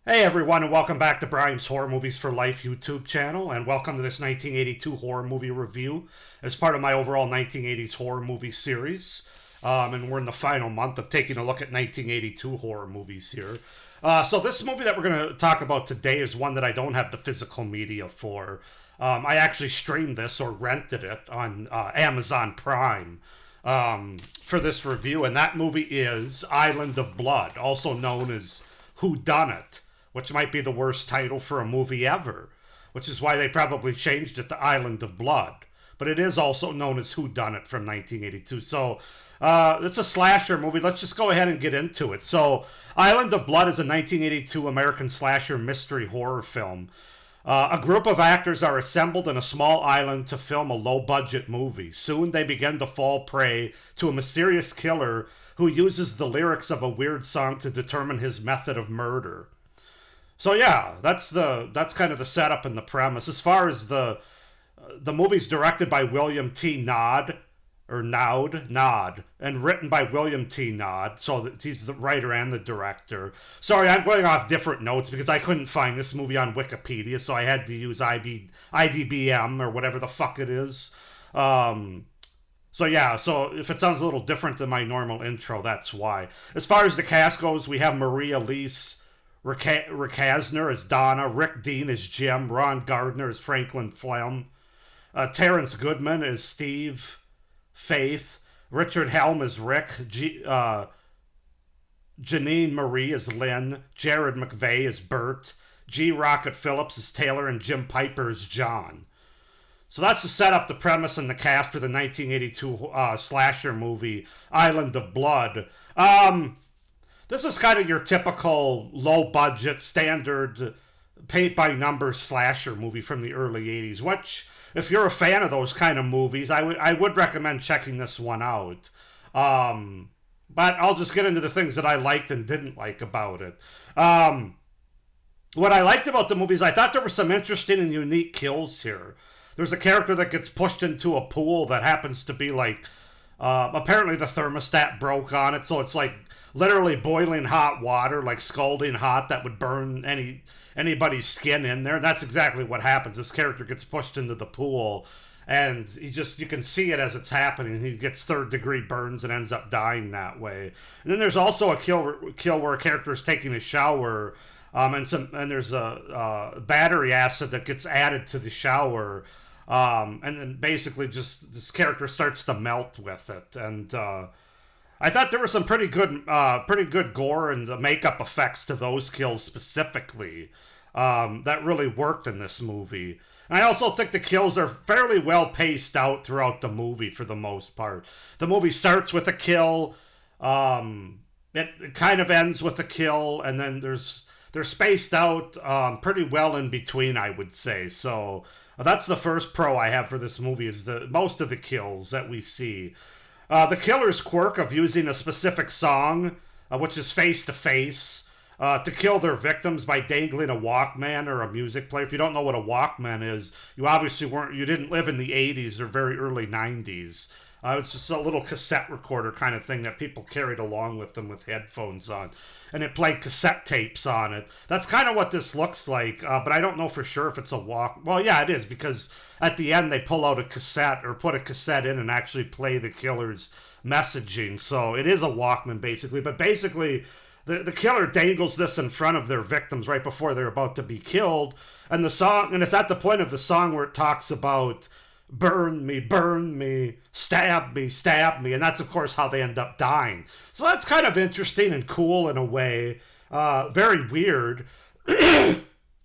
Hey everyone, and welcome back to Brian's Horror Movies for Life YouTube channel, and welcome to this 1982 horror movie review as part of my overall 1980s horror movie series. And we're in the final month of taking a look at 1982 horror movies here. So this movie that we're going to talk about today is one that I don't have the physical media for. I actually streamed this or rented it on Amazon Prime for this review, and that movie is Island of Blood, also known as Whodunit, which might be the worst title for a movie ever, which is why they probably changed it to Island of Blood. But it is also known as Whodunit from 1982. So it's a slasher movie. Let's just go ahead and get into it. So Island of Blood is a 1982 American slasher mystery horror film. A group of actors are assembled in a small island to film a low-budget movie. Soon they begin to fall prey to a mysterious killer who uses the lyrics of a weird song to determine his method of murder. So yeah, that's kind of the setup and the premise. As far as the movie's directed by William T. Nod, and written by William T. Nod, so he's the writer and the director. Sorry, I'm going off different notes because I couldn't find this movie on Wikipedia, so I had to use IDBM or whatever the fuck it is. So yeah, so if it sounds a little different than my normal intro, that's why. As far as the cast goes, we have Maria Elise Ricasner as Donna, Rick Dean as Jim, Ron Gardner as Franklin Flem, Terrence Goodman as Steve, Faith, Richard Helm as Rick, Janine Marie as Lynn, Jared McVeigh as Bert, G. Rocket Phillips as Taylor, and Jim Piper as John. So that's to set up the premise and the cast for the 1982 slasher movie Island of Blood. This is kind of your typical low-budget, standard, paint-by-number slasher movie from the early 80s, which, if you're a fan of those kind of movies, I would recommend checking this one out. But I'll just get into the things that I liked and didn't like about it. What I liked about the movie is I thought there were some interesting and unique kills here. There's a character that gets pushed into a pool that happens to be like... apparently the thermostat broke on it, so it's like literally boiling hot water, like scalding hot, that would burn anybody's skin in there. And that's exactly what happens. This character gets pushed into the pool, and you can see it as it's happening. He gets third-degree burns and ends up dying that way. And then there's also a kill where a character is taking a shower, and there's a battery acid that gets added to the shower. And then basically just this character starts to melt with it. And I thought there were some pretty good gore and makeup effects to those kills specifically that really worked in this movie. And I also think the kills are fairly well paced out throughout the movie for the most part. The movie starts with a kill, it kind of ends with a kill, and then they're spaced out pretty well in between, I would say. So that's the first pro I have for this movie, is most of the kills that we see. The killer's quirk of using a specific song, which is face to face, to kill their victims by dangling a Walkman or a music player. If you don't know what a Walkman is, you didn't live in the 80s or very early 90s. It's just a little cassette recorder kind of thing that people carried along with them with headphones on. And it played cassette tapes on it. That's kind of what this looks like, but I don't know for sure if it's a Well, yeah, it is, because at the end they pull out a cassette or put a cassette in and actually play the killer's messaging. So it is a Walkman, basically. But basically, the killer dangles this in front of their victims right before they're about to be killed. And it's at the point of the song where it talks about... burn me, stab me, and that's of course how they end up dying. So that's kind of interesting and cool in a way. Very weird.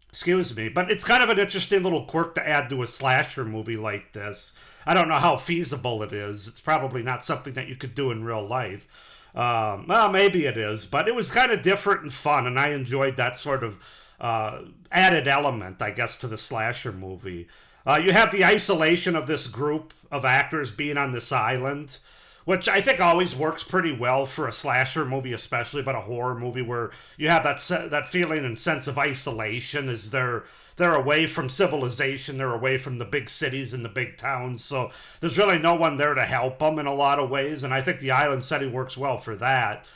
Excuse me, but it's kind of an interesting little quirk to add to a slasher movie like this. I don't know how feasible it is. It's probably not something that you could do in real life. Well, maybe it is, but it was kind of different and fun, and I enjoyed that sort of added element, I guess, to the slasher movie. You have the isolation of this group of actors being on this island, which I think always works pretty well for a slasher movie, especially, but a horror movie where you have that feeling and sense of isolation as they're away from civilization, they're away from the big cities and the big towns, so there's really no one there to help them in a lot of ways, and I think the island setting works well for that.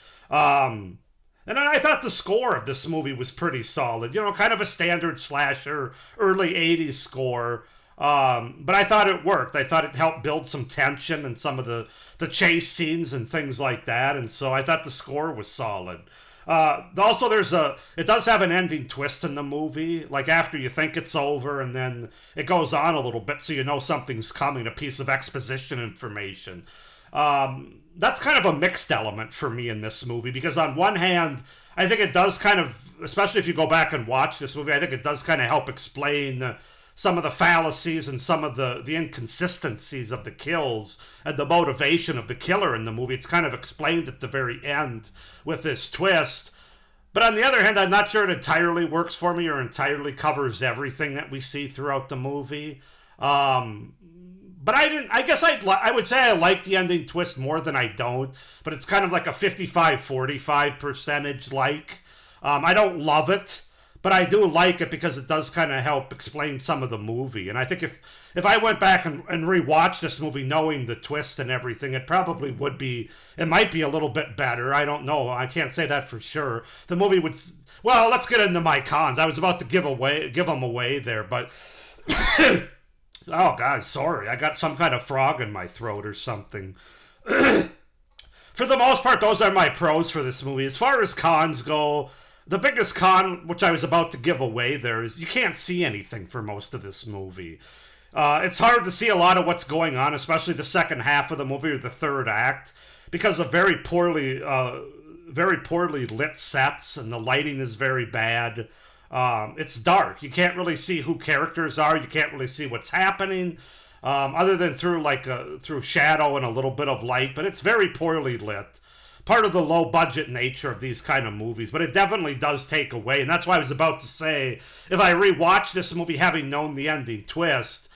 And I thought the score of this movie was pretty solid. You know, kind of a standard slasher, early 80s score. But I thought it worked. I thought it helped build some tension and some of the chase scenes and things like that. And so I thought the score was solid. Also, it does have an ending twist in the movie. Like after you think it's over, and then it goes on a little bit, so you know something's coming, a piece of exposition information. That's kind of a mixed element for me in this movie because on one hand, I think it does kind of, especially if you go back and watch this movie, I think it does kind of help explain some of the fallacies and some of the inconsistencies of the kills and the motivation of the killer in the movie. It's kind of explained at the very end with this twist. But on the other hand, I'm not sure it entirely works for me or entirely covers everything that we see throughout the movie. But I didn't. I guess I would say I like the ending twist more than I don't. But it's kind of like a 55-45 percentage like. I don't love it, but I do like it because it does kind of help explain some of the movie. And I think if I went back and rewatched this movie knowing the twist and everything, it probably would be. It might be a little bit better. I don't know. I can't say that for sure. The movie would. Well, let's get into my cons. I was about to give them away there, but. Oh, God, sorry. I got some kind of frog in my throat or something. For the most part, those are my pros for this movie. As far as cons go, the biggest con, which I was about to give away there, is you can't see anything for most of this movie. It's hard to see a lot of what's going on, especially the second half of the movie or the third act, because of very poorly lit sets, and the lighting is very bad. It's dark. You can't really see who characters are. You can't really see what's happening, other than through shadow and a little bit of light. But it's very poorly lit. Part of the low budget nature of these kind of movies, but it definitely does take away. And that's why I was about to say, if I rewatch this movie having known the ending twist,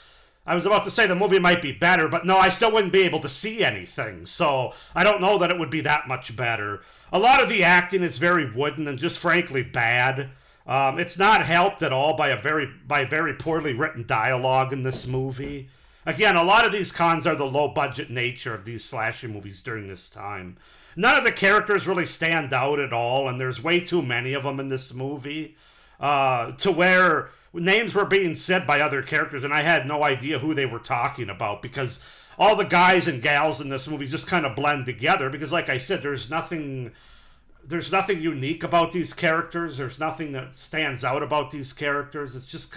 I was about to say the movie might be better, but no, I still wouldn't be able to see anything. So I don't know that it would be that much better. A lot of the acting is very wooden and just frankly bad. It's not helped at all by very poorly written dialogue in this movie. Again, a lot of these cons are the low budget nature of these slasher movies during this time. None of the characters really stand out at all, and there's way too many of them in this movie, to where names were being said by other characters, and I had no idea who they were talking about because all the guys and gals in this movie just kind of blend together. Because, like I said, there's nothing unique about these characters. There's nothing that stands out about these characters. It's just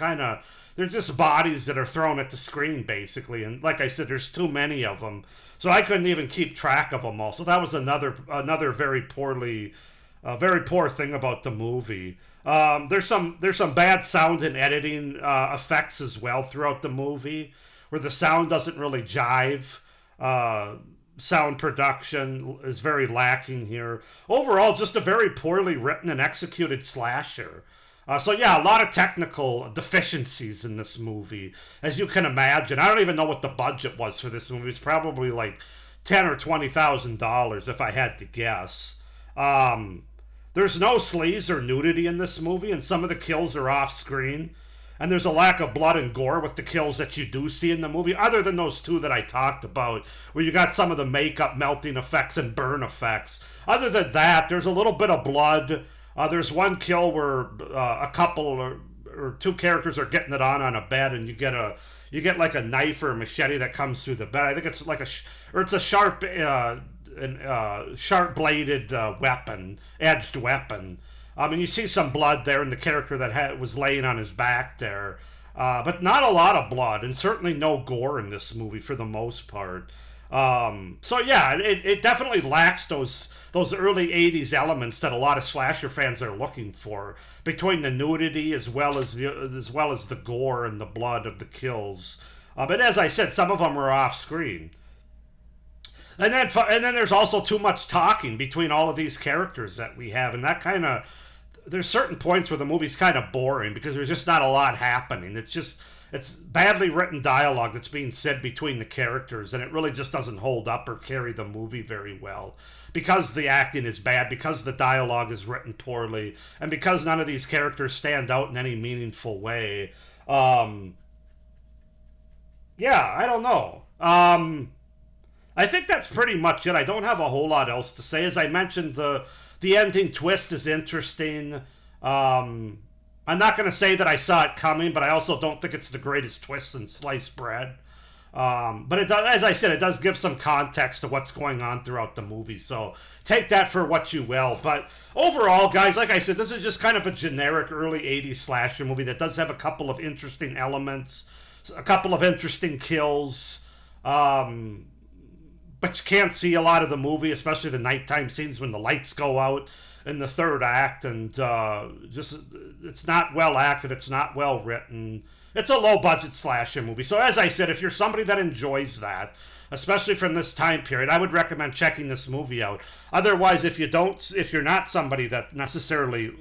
they're just bodies that are thrown at the screen, basically. And like I said, there's too many of them. So I couldn't even keep track of them all. So that was another very poor thing about the movie. There's some bad sound and editing effects as well throughout the movie, where the sound doesn't really jive. Sound production is very lacking here. Overall, just a very poorly written and executed slasher. So yeah, a lot of technical deficiencies in this movie, as you can imagine. I don't even know what the budget was for this movie. It's probably like $10,000 or $20,000 if I had to guess. There's no sleaze or nudity in this movie, and some of the kills are off screen. And there's a lack of blood and gore with the kills that you do see in the movie, other than those two that I talked about, where you got some of the makeup melting effects and burn effects. Other than that, there's a little bit of blood. There's one kill where a couple or two characters are getting it on a bed, and you get like a knife or a machete that comes through the bed. I think it's like it's a sharp bladed weapon, edged weapon. And you see some blood there in the character that was laying on his back there. But not a lot of blood, and certainly no gore in this movie for the most part. So yeah, it definitely lacks those early 80s elements that a lot of slasher fans are looking for, between the nudity as well as the gore and the blood of the kills. But as I said, some of them are off screen. And then there's also too much talking between all of these characters that we have, and that there's certain points where the movie's kind of boring because there's just not a lot happening. It's badly written dialogue that's being said between the characters, and it really just doesn't hold up or carry the movie very well because the acting is bad, because the dialogue is written poorly, and because none of these characters stand out in any meaningful way. Yeah, I don't know. I think that's pretty much it. I don't have a whole lot else to say. As I mentioned, the The ending twist is interesting. I'm not going to say that I saw it coming, but I also don't think it's the greatest twist in sliced bread. But it does, as I said, it does give some context to what's going on throughout the movie. So take that for what you will. But overall, guys, like I said, this is just kind of a generic early 80s slasher movie that does have a couple of interesting elements, a couple of interesting kills. But you can't see a lot of the movie, especially the nighttime scenes when the lights go out in the third act. And just, it's not well acted. It's not well written. It's a low-budget slasher movie. So as I said, if you're somebody that enjoys that, especially from this time period, I would recommend checking this movie out. Otherwise, if you're not somebody that necessarily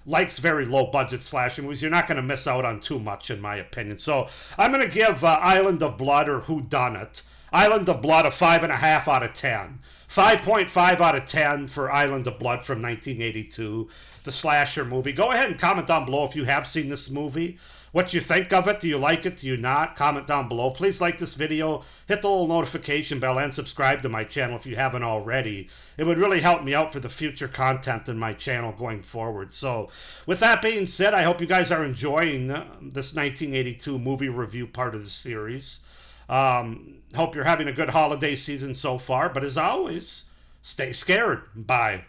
likes very low-budget slasher movies, you're not going to miss out on too much, in my opinion. So I'm going to give Island of Blood, or Whodunit, Island of Blood, a 5.5 out of 10. 5.5 out of 10 for Island of Blood from 1982, the slasher movie. Go ahead and comment down below if you have seen this movie. What you think of it? Do you like it? Do you not? Comment down below. Please like this video, hit the little notification bell, and subscribe to my channel if you haven't already. It would really help me out for the future content in my channel going forward. So, with that being said, I hope you guys are enjoying this 1982 movie review part of the series. Hope you're having a good holiday season so far, but as always, stay scared. Bye.